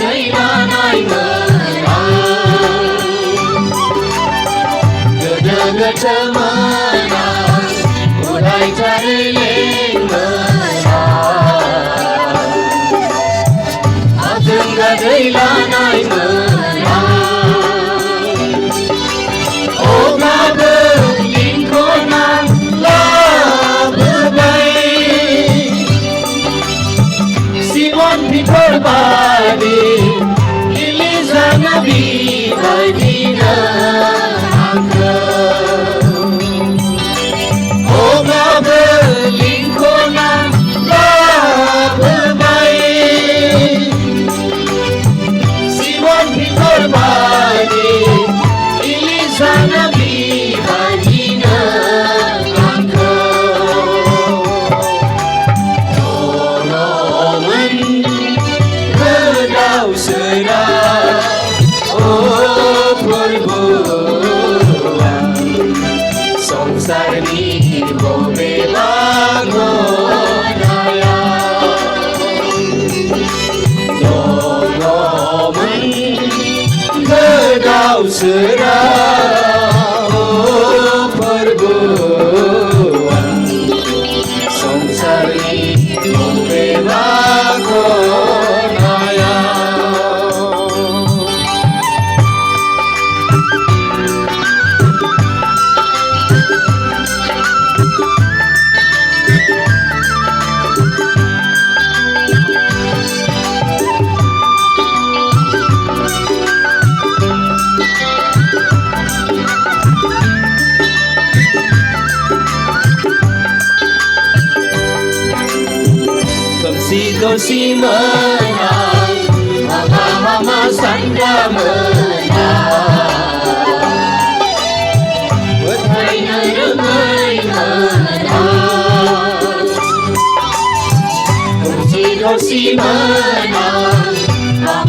दैलानाय गोदो-गोदोमोना उरायथारै लेंमोना आजोंगा दैलानाय मोना अब्लाबो लिंख'ना लाबोबाय सिमोन बिफोरबादि इलिजाना बिबायदिनो आंखौ अब्लाबो लिंख'ना लाबोबाय सिमोन बिफोरबादि इलिजाना बिबायदिनो आंखौ दङमोन गोदाव सोराव फोरबोआ संसारनि बबेबा खनायाव दङमोन गोदाव सोराव फोरबोआ संसारनि बबेबा खनायाव खोमसि मोना हामा सानग्रा मोना फोथायनो रोङै मोना खोमसि मोना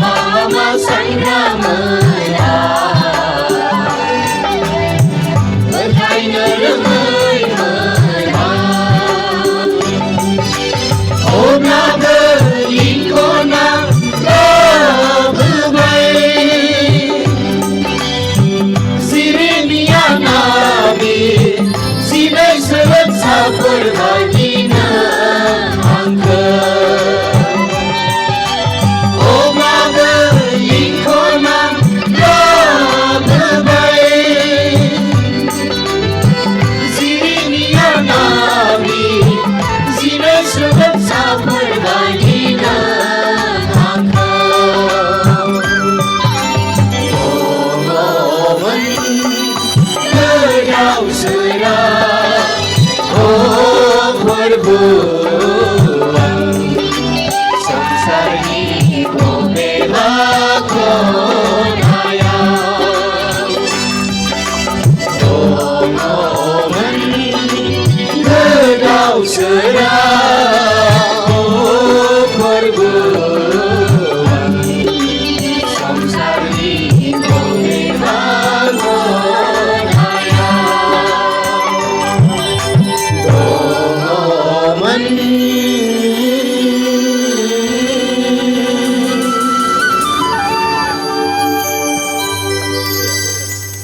हामा सानग्रा मोना फोथायनो रोङै मोना अब्लाबो लिंख'ना लाबोबाय सिरिनिया नाबि सिनै सोलोंसाफोरबायदिनो आंखौ अब्लाबो लिंख'ना लाबोबाय सिरिनिया नाबि सिनै सोलोंसाफोरबायदिनो आंखौ दङमोन गोदाव सोराव फोरबोआ संसारनि बबेबा खनायाव दङमोन गोदाव सोराव फोरबोआ संसारनि बबेबा खनायाव दङमोन